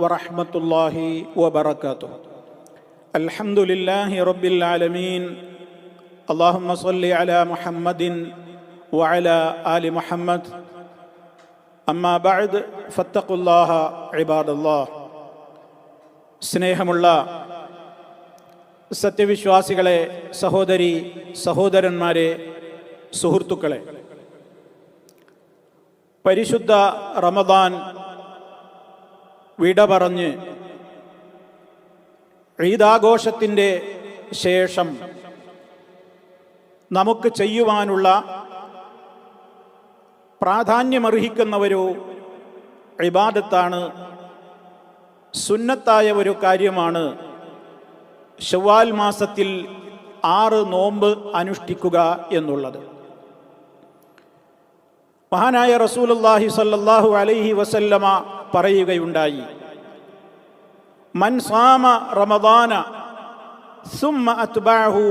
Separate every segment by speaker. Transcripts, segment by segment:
Speaker 1: വറഹ്മത്തുള്ളാഹി വബറകാതുഹു. അൽഹംദുലില്ലാഹി റബ്ബിൽ ആലമീൻ. അല്ലാഹുമ്മ സ്വല്ലി അലാ മുഹമ്മദിൻ വഅലാ ആലി മുഹമ്മദ്. അമ്മാ ബഅദ് ഫത്തഖുല്ലാഹ ഇബാദല്ലാഹ്. സ്നേഹമുള്ള സത്യവിശ്വാസികളെ, സഹോദരി സഹോദരന്മാരെ, സുഹൃത്തുക്കളെ, പരിശുദ്ധ റമദാൻ വിട പറഞ്ഞ് ഈദാഘോഷത്തിൻ്റെ ശേഷം നമുക്ക് ചെയ്യുവാനുള്ള പ്രാധാന്യമർഹിക്കുന്ന ഒരു ഇബാദത്താണ്, സുന്നത്തായ ഒരു കാര്യമാണ് ശവ്വാൽ മാസത്തിൽ 6 നോമ്പ് അനുഷ്ഠിക്കുക എന്നുള്ളത്. മഹാനായ റസൂലുള്ളാഹി സ്വല്ലല്ലാഹു അലൈഹി വസല്ലമ പറയുകയുണ്ടായി, മൻ സാമ റമദാന സുമ്മ അത്ബഅഹു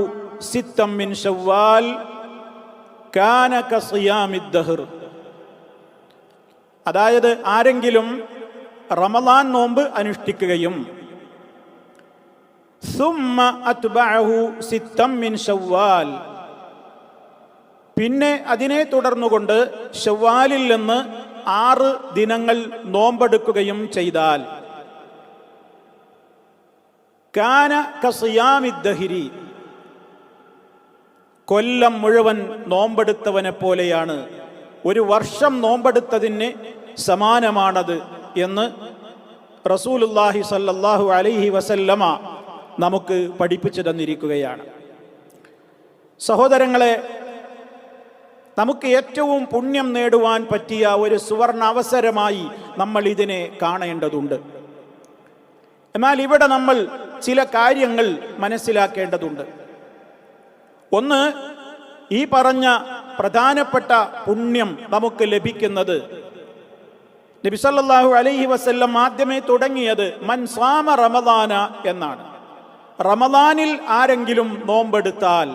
Speaker 1: സിത്തം മിൻ ശവ്വാൽ കാന കസിയാമിദ് ദഹർ. അതായത് ആരെങ്കിലും റമദാൻ നോമ്പ് അനുഷ്ഠിക്കുകയും സുമ്മ അത്ബഅഹു സിത്തം മിൻ ശവ്വാൽ, പിന്നെ അതിനെ തുടർന്നുകൊണ്ട് ശവ്വാലിൽ നിന്ന് 6 ദിനങ്ങൾ നോമ്പെടുക്കുകയും ചെയ്താൽ കാന കസിയാമിദ് ദഹരി, കൊല്ലം മുഴുവൻ നോമ്പെടുത്തവനെ പോലെയാണ്, ഒരു വർഷം നോമ്പെടുത്തതിന് സമാനമാണത് എന്ന് റസൂലുള്ളാഹി സ്വല്ലല്ലാഹു അലൈഹി വസല്ലമ നമുക്ക് പഠിപ്പിച്ചു തന്നിരിക്കുകയാണ്. സഹോദരങ്ങളെ, നമുക്ക് ഏറ്റവും പുണ്യം നേടുവാൻ പറ്റിയ ഒരു സുവർണ അവസരമായി നമ്മൾ ഇതിനെ കാണേണ്ടതുണ്ട്. എന്നാൽ ഇവിടെ നമ്മൾ ചില കാര്യങ്ങൾ മനസ്സിലാക്കേണ്ടതുണ്ട്. ഒന്ന്, ഈ പറഞ്ഞ പ്രധാനപ്പെട്ട പുണ്യം നമുക്ക് ലഭിക്കുന്നത് നബി സല്ലല്ലാഹു അലൈഹി വസല്ലം ആദ്യമേ തുടങ്ങിയത് മൻ സാമ റമദാന എന്നാണ്. റമദാനിൽ ആരെങ്കിലും നോമ്പെടുത്താൽ,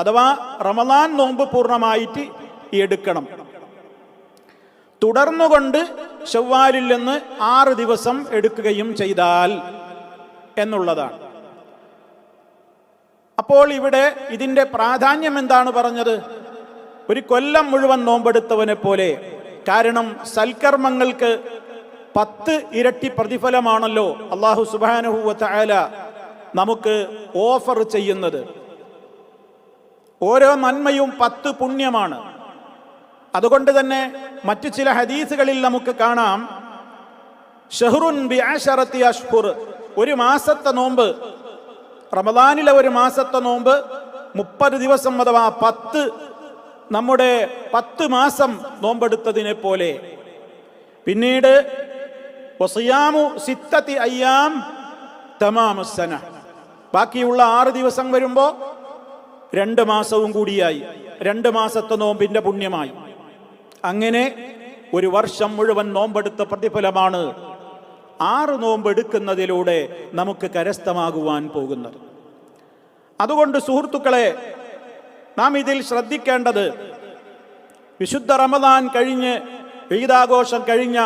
Speaker 1: അഥവാ റമദാൻ നോമ്പ് പൂർണ്ണമായിട്ട് എടുക്കണം, തുടർന്നുകൊണ്ട് ശവ്വാലിൽ നിന്ന് 6 ദിവസം എടുക്കുകയും ചെയ്താൽ എന്നുള്ളതാണ്. അപ്പോൾ ഇവിടെ ഇതിൻ്റെ പ്രാധാന്യം എന്താണ് പറഞ്ഞത്? ഒരു കൊല്ലം മുഴുവൻ നോമ്പെടുത്തവനെ പോലെ. കാരണം സൽക്കർമ്മങ്ങൾക്ക് 10 ഇരട്ടി പ്രതിഫലമാണല്ലോ അല്ലാഹു സുബ്ഹാനഹു വ തആല നമുക്ക് ഓഫർ ചെയ്യുന്നത്. ഓരോ നന്മയും 10 പുണ്യമാണ്. അതുകൊണ്ട് തന്നെ മറ്റു ചില ഹദീസുകളിൽ നമുക്ക് കാണാം, ഷഹ്റുൻ ബിഅശറതി അശ്ഹുർ, ഒരു മാസത്തെ നോമ്പ്, റമദാനിലെ ഒരു മാസത്തെ നോമ്പ് 30 ദിവസം അഥവാ 10 നമ്മുടെ 10 മാസം നോമ്പെടുത്തതിനെ പോലെ. പിന്നീട് വസിയാമു സിത്തത്തി അയ്യാം തമാമുസ്സന, ബാക്കിയുള്ള 6 ദിവസം വരുമ്പോൾ 2 മാസവും കൂടിയായി, 2 മാസത്തെ നോമ്പിന്റെ പുണ്യമായി. അങ്ങനെ ഒരു വർഷം മുഴുവൻ നോമ്പെടുത്ത പ്രതിഫലമാണ് 6 നോമ്പ് എടുക്കുന്നതിലൂടെ നമുക്ക് കരസ്ഥമാകുവാൻ പോകുന്നത്. അതുകൊണ്ട് സുഹൃത്തുക്കളെ, നാം ഇതിൽ ശ്രദ്ധിക്കേണ്ടത്, വിശുദ്ധ റമദാൻ കഴിഞ്ഞ് ഈദാഘോഷം കഴിഞ്ഞ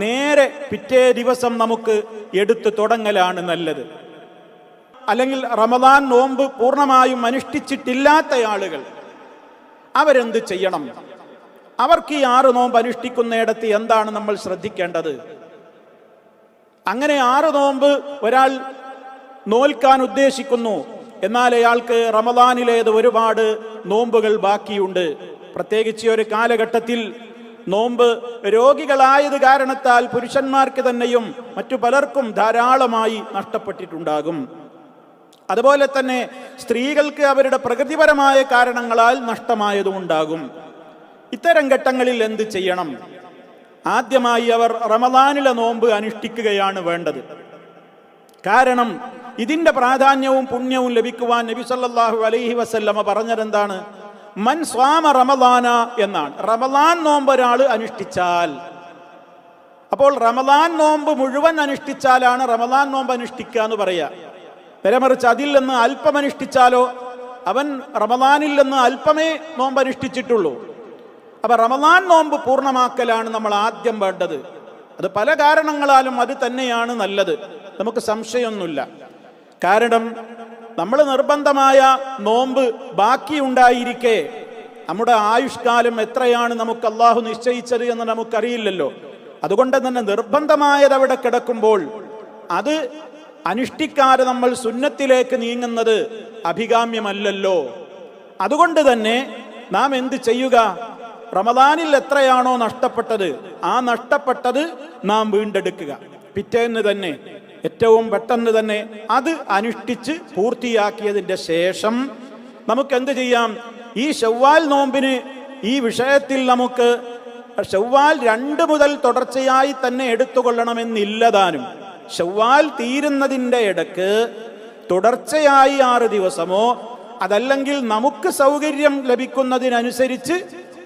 Speaker 1: നേരെ പിറ്റേ ദിവസം നമുക്ക് എടുത്തു തുടങ്ങലാണ് നല്ലത്. അല്ലെങ്കിൽ റമദാൻ നോമ്പ് പൂർണ്ണമായും അനുഷ്ഠിച്ചിട്ടില്ലാത്ത ആളുകൾ അവരെന്ത് ചെയ്യണം? അവർക്ക് ഈ 6 നോമ്പ് അനുഷ്ഠിക്കുന്നിടത്ത് എന്താണ് നമ്മൾ ശ്രദ്ധിക്കേണ്ടത്? അങ്ങനെ 6 നോമ്പ് ഒരാൾ നോൽക്കാൻ ഉദ്ദേശിക്കുന്നു, എന്നാൽ അയാൾക്ക് റമദാനിലേത് ഒരുപാട് നോമ്പുകൾ ബാക്കിയുണ്ട്. പ്രത്യേകിച്ച് ഒരു കാലഘട്ടത്തിൽ നോമ്പ് രോഗികളായത് കാരണത്താൽ പുരുഷന്മാർക്ക് തന്നെയും മറ്റു പലർക്കും ധാരാളമായി നഷ്ടപ്പെട്ടിട്ടുണ്ടാകും. അതുപോലെ തന്നെ സ്ത്രീകൾക്ക് അവരുടെ പ്രകൃതിപരമായ കാരണങ്ങളാൽ നഷ്ടമായതുമുണ്ടാകും. ഇത്തരം ഘട്ടങ്ങളിൽ എന്ത് ചെയ്യണം? ആദ്യമായി അവർ റമദാനിലെ നോമ്പ് അനുഷ്ഠിക്കുകയാണ് വേണ്ടത്. കാരണം ഇതിന്റെ പ്രാധാന്യവും പുണ്യവും ലഭിക്കുവാൻ നബി സല്ലല്ലാഹു അലൈഹി വസല്ലമ പറഞ്ഞതെന്താണ്? മൻ സ്വാമ റമദാന എന്നാണ്. റമദാൻ നോമ്പ് ഒരാൾ അനുഷ്ഠിച്ചാൽ, അപ്പോൾ റമദാൻ നോമ്പ് മുഴുവൻ അനുഷ്ഠിച്ചാലാണ് റമദാൻ നോമ്പ് അനുഷ്ഠിക്കുക എന്ന് പറയുക. നേരെമറിച്ച് അതിൽ നിന്ന് അല്പം അനുഷ്ഠിച്ചാലോ അവൻ റമദാനിൽ നിന്ന് അല്പമേ നോമ്പ് അനുഷ്ഠിച്ചിട്ടുള്ളൂ. അപ്പൊ റമദാൻ നോമ്പ് പൂർണ്ണമാക്കലാണ് നമ്മൾ ആദ്യം വേണ്ടത്. അത് പല കാരണങ്ങളാലും അത് തന്നെയാണ് നല്ലത്, നമുക്ക് സംശയമൊന്നുമില്ല. കാരണം നമ്മൾ നിർബന്ധമായ നോമ്പ് ബാക്കിയുണ്ടായിരിക്കെ നമ്മുടെ ആയുഷ്കാലം എത്രയാണ് നമുക്ക് അള്ളാഹു നിശ്ചയിച്ചത് എന്ന് നമുക്കറിയില്ലല്ലോ. അതുകൊണ്ട് തന്നെ നിർബന്ധമായത് അവിടെ കിടക്കുമ്പോൾ അത് അനുഷ്ഠിക്കാതെ നമ്മൾ സുന്നത്തിലേക്ക് നീങ്ങുന്നത് അഭികാമ്യമല്ലല്ലോ. അതുകൊണ്ട് തന്നെ നാം എന്ത് ചെയ്യുക? റമദാനിൽ എത്രയാണോ നഷ്ടപ്പെട്ടത് ആ നഷ്ടപ്പെട്ടത് നാം വീണ്ടെടുക്കുക. പിറ്റേന്ന് തന്നെ ഏറ്റവും പെട്ടെന്ന് തന്നെ അത് അനുഷ്ഠിച്ച് പൂർത്തിയാക്കിയതിൻ്റെ ശേഷം നമുക്ക് എന്ത് ചെയ്യാം? ഈ ശവ്വാൽ നോമ്പിന് ഈ വിഷയത്തിൽ നമുക്ക് ശവ്വാൽ 2 മുതൽ തുടർച്ചയായി തന്നെ എടുത്തുകൊള്ളണമെന്നില്ലതാനും. ശവ്വാൽ തീരുന്നതിൻ്റെ ഇടക്ക് തുടർച്ചയായി 6 ദിവസമോ അതല്ലെങ്കിൽ നമുക്ക് സൗകര്യം ലഭിക്കുന്നതിനനുസരിച്ച്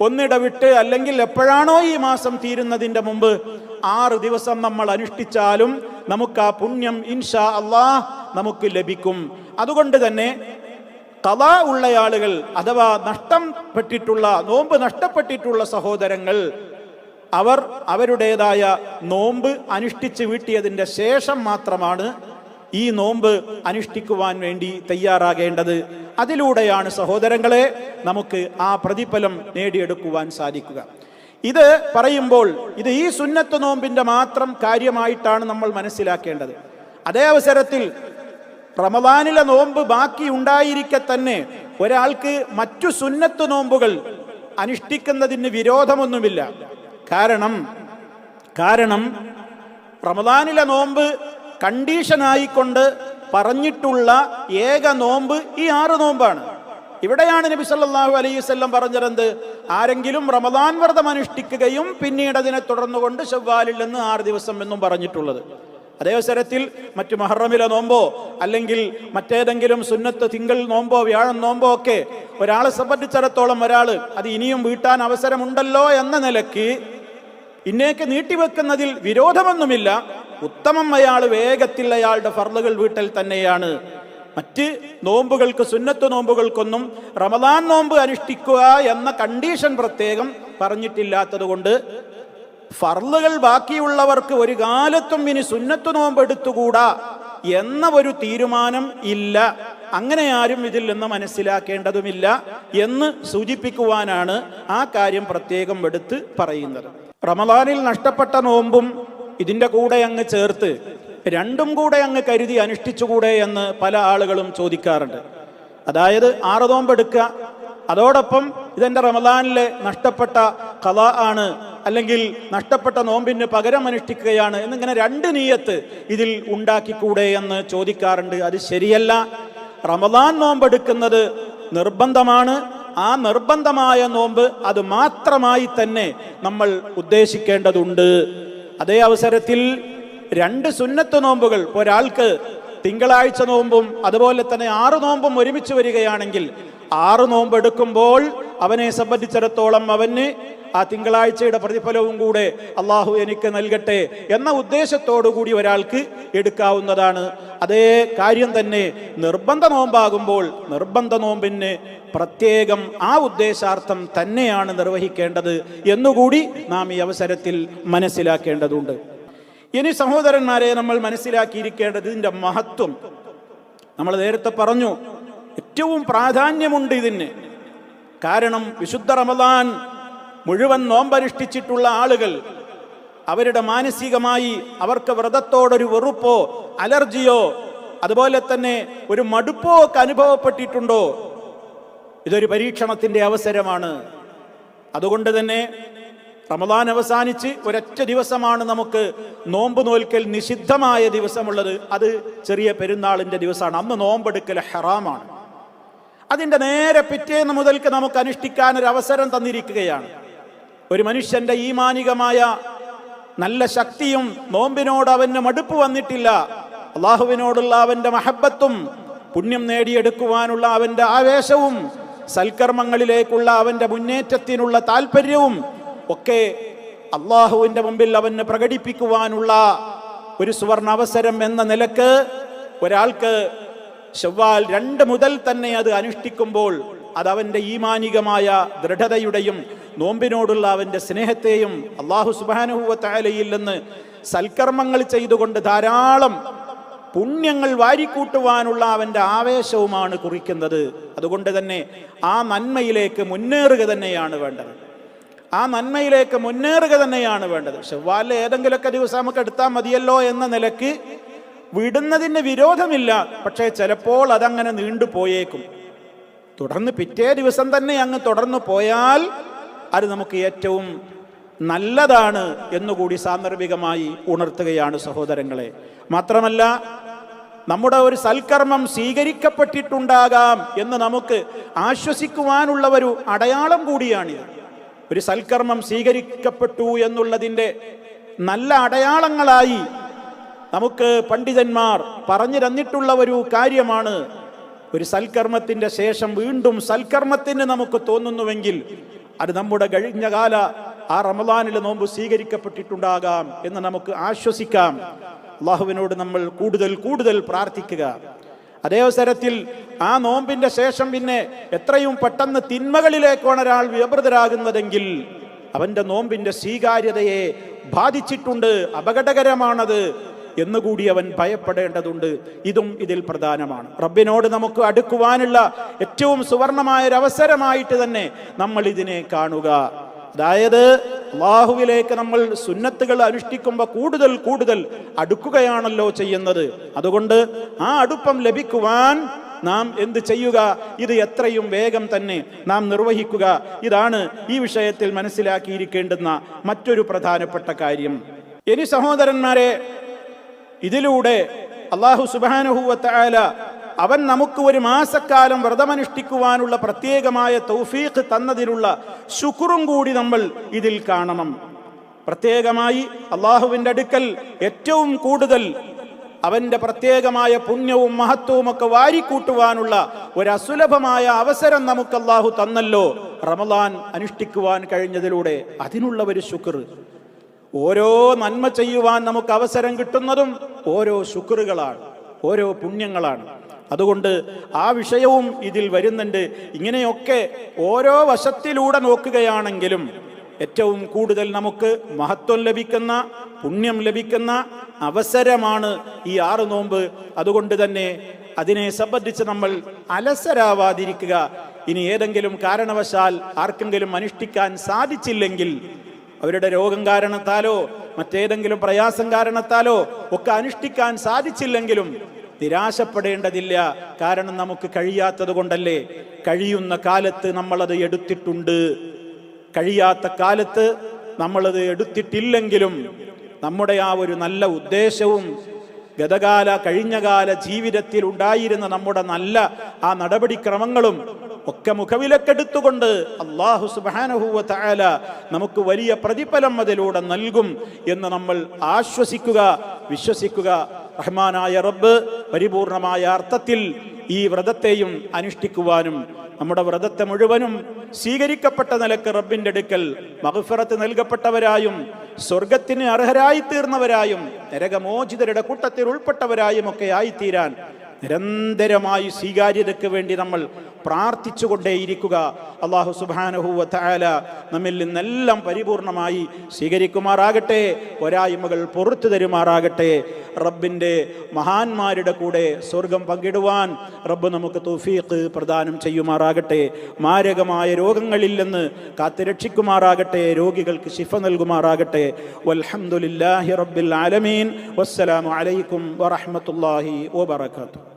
Speaker 1: ഒന്നിടവിട്ട് അല്ലെങ്കിൽ എപ്പോഴാണോ ഈ മാസം തീരുന്നതിൻ്റെ മുമ്പ് 6 ദിവസം നമ്മൾ അനുഷ്ഠിച്ചാലും നമുക്ക് ആ പുണ്യം ഇൻഷാ അല്ലാഹ് നമുക്ക് ലഭിക്കും. അതുകൊണ്ട് തന്നെ ഖളാ ഉള്ള ആളുകൾ അഥവാ നോമ്പ് നഷ്ടപ്പെട്ടിട്ടുള്ള സഹോദരങ്ങൾ അവർ അവരുടേതായ നോമ്പ് അനുഷ്ഠിച്ച് വീട്ടിയതിൻ്റെ ശേഷം മാത്രമാണ് ഈ നോമ്പ് അനുഷ്ഠിക്കുവാൻ വേണ്ടി തയ്യാറാകേണ്ടത്. അതിലൂടെയാണ് സഹോദരങ്ങളെ നമുക്ക് ആ പ്രതിഫലം നേടിയെടുക്കുവാൻ സാധിക്കുക. ഇത് പറയുമ്പോൾ ഇത് ഈ സുന്നത്ത് നോമ്പിന്റെ മാത്രം കാര്യമായിട്ടാണ് നമ്മൾ മനസ്സിലാക്കേണ്ടത്. അതേ അവസരത്തിൽ റമദാനിലെ നോമ്പ് ബാക്കി ഉണ്ടായിരിക്കെ തന്നെ ഒരാൾക്ക് മറ്റു സുന്നത്ത് നോമ്പുകൾ അനുഷ്ഠിക്കുന്നതിന് വിരോധമൊന്നുമില്ല. കാരണം റമദാനിലെ നോമ്പ് കണ്ടീഷനായിക്കൊണ്ട് പറഞ്ഞിട്ടുള്ള ഏക നോമ്പ് ഈ 6 നോമ്പാണ്. ഇവിടെയാണ് നബി സല്ലല്ലാഹു അലൈഹി വസല്ലം പറഞ്ഞത്, ആരെങ്കിലും റമദാൻ വ്രതം അനുഷ്ഠിക്കുകയും പിന്നീട് അതിനെ തുടർന്നുകൊണ്ട് ശവ്വാലിൽ നിന്ന് 6 ദിവസം എന്നും പറഞ്ഞിട്ടുള്ളത്. അതേ അവസരത്തിൽ മറ്റു മുഹറമിലെ നോമ്പോ അല്ലെങ്കിൽ മറ്റേതെങ്കിലും സുന്നത്ത് തിങ്കൾ നോമ്പോ വ്യാഴം നോമ്പോ ഒക്കെ ഒരാളെ സംബന്ധിച്ചിടത്തോളം അത് ഇനിയും വീട്ടാൻ അവസരമുണ്ടല്ലോ എന്ന നിലയ്ക്ക് ഇന്നേക്ക് നീട്ടിവെക്കുന്നതിൽ വിരോധമൊന്നുമില്ല. ഉത്തമം വേഗത്തിൽ അയാളുടെ ഫർളുകൾ വീട്ടൽ തന്നെയാണ്. മറ്റ് നോമ്പുകൾക്ക് സുന്നത്ത് നോമ്പുകൾക്കൊന്നും റമദാൻ നോമ്പ് അനുഷ്ഠിക്കുക എന്ന കണ്ടീഷൻ പ്രത്യേകം പറഞ്ഞിട്ടില്ലാത്തത് കൊണ്ട് ഫർളുകൾ ബാക്കിയുള്ളവർക്ക് ഒരു കാലത്തും ഇനി സുന്നത്ത് നോമ്പ് എടുത്തുകൂടാ എന്ന ഒരു തീരുമാനം ഇല്ല. അങ്ങനെ ആരും ഇതിൽ നിന്ന് മനസ്സിലാക്കേണ്ടതുമില്ല എന്ന് സൂചിപ്പിക്കുവാനാണ് ആ കാര്യം പ്രത്യേകം എടുത്ത് പറയുന്നത്. റമദാനിൽ നഷ്ടപ്പെട്ട നോമ്പും ഇതിൻ്റെ കൂടെ അങ്ങ് ചേർത്ത് രണ്ടും കൂടെ അങ്ങ് കരുതി അനുഷ്ഠിച്ചുകൂടെ എന്ന് പല ആളുകളും ചോദിക്കാറുണ്ട്. അതായത് 6 നോമ്പ് എടുക്കുക, അതോടൊപ്പം ഇതെൻ്റെ റമദാനിലെ നഷ്ടപ്പെട്ട ഖളാ ആണ് അല്ലെങ്കിൽ നഷ്ടപ്പെട്ട നോമ്പിന് പകരം അനുഷ്ഠിക്കുകയാണ് എന്നിങ്ങനെ 2 നിയ്യത്ത് ഇതിൽ ഉണ്ടാക്കിക്കൂടെ എന്ന് ചോദിക്കാറുണ്ട്. അത് ശരിയല്ല. റമദാൻ നോമ്പെടുക്കുന്നത് നിർബന്ധമാണ്. ആ നിർബന്ധമായ നോമ്പ് അത് മാത്രമായി തന്നെ നമ്മൾ ഉദ്ദേശിക്കേണ്ടതുണ്ട്. അതേ അവസരത്തിൽ 2 സുന്നത്ത് നോമ്പുകൾ ഒരാൾക്ക് തിങ്കളാഴ്ച നോമ്പും അതുപോലെ തന്നെ 6 നോമ്പും ഒരുമിച്ച് വരികയാണെങ്കിൽ 6 നോമ്പ് എടുക്കുമ്പോൾ അവനെ സംബന്ധിച്ചിടത്തോളം അവന് ആ തിങ്കളാഴ്ചയുടെ പ്രതിഫലവും കൂടെ അള്ളാഹു എനിക്ക് നൽകട്ടെ എന്ന ഉദ്ദേശത്തോടു കൂടി ഒരാൾക്ക് എടുക്കാവുന്നതാണ്. അതേ കാര്യം തന്നെ നിർബന്ധ നോമ്പാകുമ്പോൾ നിർബന്ധ നോമ്പിന് പ്രത്യേകം ആ ഉദ്ദേശാർത്ഥം തന്നെയാണ് നിർവഹിക്കേണ്ടത് എന്നുകൂടി നാം ഈ അവസരത്തിൽ മനസ്സിലാക്കേണ്ടതുണ്ട്. ഇനി സഹോദരന്മാരെ, നമ്മൾ മനസ്സിലാക്കിയിരിക്കേണ്ടത് ഇതിൻ്റെ മഹത്വം. നമ്മൾ നേരത്തെ പറഞ്ഞു, ഏറ്റവും പ്രാധാന്യമുണ്ട് ഇതിന്. കാരണം വിശുദ്ധ റമദാൻ മുഴുവൻ നോമ്പനുഷ്ഠിച്ചിട്ടുള്ള ആളുകൾ അവരുടെ മാനസികമായി അവർക്ക് വ്രതത്തോടൊരു വെറുപ്പോ അലർജിയോ അതുപോലെ തന്നെ ഒരു മടുപ്പോ ഒക്കെ അനുഭവപ്പെട്ടിട്ടുണ്ടോ? ഇതൊരു പരീക്ഷണത്തിൻ്റെ അവസരമാണ്. അതുകൊണ്ട് തന്നെ റമദാൻ അവസാനിച്ച് ഒരൊറ്റ ദിവസമാണ് നമുക്ക് നോമ്പ് നോൽക്കൽ നിഷിദ്ധമായ ദിവസമുള്ളത്. അത് ചെറിയ പെരുന്നാളിൻ്റെ ദിവസമാണ്. അന്ന് നോമ്പെടുക്കൽ ഹറാമാണ്. അതിൻ്റെ നേരെ പിറ്റേന്ന് മുതൽക്ക് നമുക്ക് അനുഷ്ഠിക്കാൻ ഒരു അവസരം തന്നിരിക്കുകയാണ്. ഒരു മനുഷ്യന്റെ ഈമാനികമായ നല്ല ശക്തിയും നോമ്പിനോട് അവന് മടുപ്പ് വന്നിട്ടില്ല, അള്ളാഹുവിനോടുള്ള അവന്റെ മഹബത്തും പുണ്യം നേടിയെടുക്കുവാനുള്ള അവന്റെ ആവേശവും സൽക്കർമ്മങ്ങളിലേക്കുള്ള അവന്റെ മുന്നേറ്റത്തിനുള്ള താല്പര്യവും ഒക്കെ അള്ളാഹുവിന്റെ മുമ്പിൽ അവന് പ്രകടിപ്പിക്കുവാനുള്ള ഒരു സുവർണ അവസരം എന്ന നിലക്ക് ഒരാൾക്ക് ശവ്വാൽ 2 മുതൽ തന്നെ അത് അനുഷ്ഠിക്കുമ്പോൾ അതവൻ്റെ ഈമാനികമായ ദൃഢതയുടെയും നോമ്പിനോടുള്ള അവൻ്റെ സ്നേഹത്തെയും അല്ലാഹു സുബ്ഹാനഹു വ തആലയിൽ നിന്ന് സൽക്കർമ്മങ്ങൾ ചെയ്തുകൊണ്ട് ധാരാളം പുണ്യങ്ങൾ വാരിക്കൂട്ടുവാനുള്ള അവൻ്റെ ആവേശവുമാണ് കുറിക്കുന്നത്. അതുകൊണ്ട് തന്നെ ആ നന്മയിലേക്ക് മുന്നേറുക തന്നെയാണ് വേണ്ടത്. ആ നന്മയിലേക്ക് മുന്നേറുക തന്നെയാണ് വേണ്ടത്. ശവ്വാലിലെ ഏതെങ്കിലുമൊക്കെ ദിവസം നമുക്ക് എടുത്താൽ മതിയല്ലോ എന്ന നിലക്ക് വിടുന്നതിന് വിരോധമില്ല. പക്ഷേ ചിലപ്പോൾ അതങ്ങനെ നീണ്ടുപോയേക്കും. തുടർന്ന് പിറ്റേ ദിവസം തന്നെ അങ്ങ് തുടർന്നു പോയാൽ അത് നമുക്ക് ഏറ്റവും നല്ലതാണ് എന്നുകൂടി സാന്ദർഭികമായി ഉണർത്തുകയാണ് സഹോദരങ്ങളെ. മാത്രമല്ല, നമ്മുടെ ഒരു സൽക്കർമ്മം സ്വീകരിക്കപ്പെട്ടിട്ടുണ്ടാകാം എന്ന് നമുക്ക് ആശ്വസിക്കുവാനുള്ള ഒരു അടയാളം കൂടിയാണിത്. ഒരു സൽക്കർമ്മം സ്വീകരിക്കപ്പെട്ടു എന്നുള്ളതിൻ്റെ നല്ല അടയാളങ്ങളായി നമുക്ക് പണ്ഡിതന്മാർ പറഞ്ഞു തന്നിട്ടുള്ള ഒരു കാര്യമാണ്. ഒരു സൽക്കർമ്മത്തിൻ്റെ ശേഷം വീണ്ടും സൽക്കർമ്മത്തിന് നമുക്ക് തോന്നുന്നുവെങ്കിൽ അത് നമ്മുടെ കഴിഞ്ഞകാല ആ റമളാനിലെ നോമ്പ് സ്വീകരിക്കപ്പെട്ടിട്ടുണ്ടാകാം എന്ന് നമുക്ക് ആശ്വസിക്കാം. അള്ളാഹുവിനോട് നമ്മൾ കൂടുതൽ കൂടുതൽ പ്രാർത്ഥിക്കുക. അതേ അവസരത്തിൽ ആ നോമ്പിന്റെ ശേഷം പിന്നെ എത്രയും പെട്ടെന്ന് തിന്മകളിലേക്കാണ് ഒരാൾ വ്യാപൃതരാകുന്നതെങ്കിൽ അവന്റെ നോമ്പിന്റെ സ്വീകാര്യതയെ ബാധിച്ചിട്ടുണ്ട്, അപകടകരമാണത് എന്നുകൂടി അവൻ ഭയപ്പെടേണ്ടതുണ്ട്. ഇതും ഇതിൽ പ്രധാനമാണ്. റബ്ബിനോട് നമുക്ക് അടുക്കുവാനുള്ള ഏറ്റവും സുവർണമായ ഒരു അവസരമായിട്ട് തന്നെ നമ്മൾ ഇതിനെ കാണുക. അതായത് അല്ലാഹുവിലേക്ക് നമ്മൾ സുന്നത്തുകൾ അനുഷ്ഠിക്കുമ്പോൾ കൂടുതൽ കൂടുതൽ അടുക്കുകയാണല്ലോ ചെയ്യുന്നത്. അതുകൊണ്ട് ആ അടുപ്പം ലഭിക്കുവാൻ നാം എന്ത് ചെയ്യുക? ഇത് എത്രയും വേഗം തന്നെ നാം നിർവഹിക്കുക. ഇതാണ് ഈ വിഷയത്തിൽ മനസ്സിലാക്കിയിരിക്കേണ്ടുന്ന മറ്റൊരു പ്രധാനപ്പെട്ട കാര്യം. ഇനി സഹോദരന്മാരെ, ഇതിലൂടെ അല്ലാഹു സുബ്ഹാനഹു വ തആല അവൻ നമുക്ക് ഒരു മാസക്കാലം വ്രതമനുഷ്ഠിക്കുവാനുള്ള പ്രത്യേകമായ തൗഫീഖ് തന്നതിനുള്ള ശുക്റും കൂടി നമ്മൾ ഇതിൽ കാണണം. പ്രത്യേകമായി അള്ളാഹുവിൻ്റെ അടുക്കൽ ഏറ്റവും കൂടുതൽ അവൻ്റെ പ്രത്യേകമായ പുണ്യവും മഹത്വവും ഒക്കെ വാരിക്കൂട്ടുവാനുള്ള ഒരു അസുലഭമായ അവസരം നമുക്ക് അള്ളാഹു തന്നല്ലോ റമളാൻ അനുഷ്ഠിക്കുവാൻ കഴിഞ്ഞതിലൂടെ. അതിനുള്ള ഒരു ശുക്ർ. ഓരോ നന്മ ചെയ്യുവാൻ നമുക്ക് അവസരം കിട്ടുന്നതും ഓരോ ശുക്റുകളാണ്, ഓരോ പുണ്യങ്ങളാണ്. അതുകൊണ്ട് ആ വിഷയവും ഇതിൽ വരുന്നുണ്ട്. ഇങ്ങനെയൊക്കെ ഓരോ വശത്തിലൂടെ നോക്കുകയാണെങ്കിലും ഏറ്റവും കൂടുതൽ നമുക്ക് മഹത്വം ലഭിക്കുന്ന, പുണ്യം ലഭിക്കുന്ന അവസരമാണ് ഈ 6 നോമ്പ്. അതുകൊണ്ട് തന്നെ അതിനെ സംബന്ധിച്ച് നമ്മൾ അലസരാവാതിരിക്കുക. ഇനി ഏതെങ്കിലും കാരണവശാൽ ആർക്കെങ്കിലും അനുഷ്ഠിക്കാൻ സാധിച്ചില്ലെങ്കിൽ, അവരുടെ രോഗം കാരണത്താലോ മറ്റേതെങ്കിലും പ്രയാസം കാരണത്താലോ ഒക്കെ അനുഷ്ഠിക്കാൻ സാധിച്ചില്ലെങ്കിലും നിരാശപ്പെടേണ്ടതില്ല. കാരണം നമുക്ക് കഴിയാത്തത് കൊണ്ടല്ലേ. കഴിയുന്ന കാലത്ത് നമ്മളത് എടുത്തിട്ടുണ്ട്. കഴിയാത്ത കാലത്ത് നമ്മളത് എടുത്തിട്ടില്ലെങ്കിലും നമ്മുടെ ആ ഒരു നല്ല ഉദ്ദേശവും കഴിഞ്ഞകാല ജീവിതത്തിൽ ഉണ്ടായിരുന്ന നമ്മുടെ നല്ല ആ നടപടിക്രമങ്ങളും ഒക്കെ മുഖവിലക്കെടുത്തുകൊണ്ട് അല്ലാഹു സുബ്ഹാനഹു വ തആല നമുക്ക് വലിയ പ്രതിഫലം അതിലൂടെ നൽകും എന്ന് നമ്മൾ ആശ്വസിക്കുക, വിശ്വസിക്കുക. റഹ്മാനായ റബ്ബ് പരിപൂർണമായ അർത്ഥത്തിൽ ഈ വ്രതത്തെയും അനുഷ്ഠിക്കുവാനും നമ്മുടെ വ്രതത്തെ മുഴുവനും സ്വീകരിക്കപ്പെട്ട നിലക്ക് റബ്ബിന്റെ അടുക്കൽ മഗ്ഫിറത്ത് നൽകപ്പെട്ടവരായും സ്വർഗത്തിന് അർഹരായി തീർന്നവരായും നരകമോചിതരുടെ കൂട്ടത്തിൽ ഉൾപ്പെട്ടവരായും ഒക്കെ ആയിത്തീരാൻ നിരന്തരമായി സ്വീകാര്യതയ്ക്ക് വേണ്ടി നമ്മൾ പ്രാർത്ഥിച്ചുകൊണ്ടേയിരിക്കുക. അല്ലാഹു സുബ്ഹാനഹു വ തആല നമ്മിൽ നിന്നെല്ലാം പരിപൂർണമായി സ്വീകരിക്കുമാറാകട്ടെ, പോരായ്മകൾ പുറത്തു തരുമാറാകട്ടെ. റബ്ബിൻ്റെ മഹാന്മാരുടെ കൂടെ സ്വർഗം പങ്കിടുവാൻ റബ്ബ് നമുക്ക് തൗഫീഖ് പ്രദാനം ചെയ്യുമാറാകട്ടെ. മാരകമായ രോഗങ്ങളിൽ നിന്ന് കാത്തുരക്ഷിക്കുമാറാകട്ടെ. രോഗികൾക്ക് ശിഫ നൽകുമാറാകട്ടെ. വൽഹംദുലില്ലാഹി റബ്ബിൽ ആലമീൻ. വസ്സലാമു അലൈക്കും വറഹ്മത്തുള്ളാഹി വബറകാതുഹു.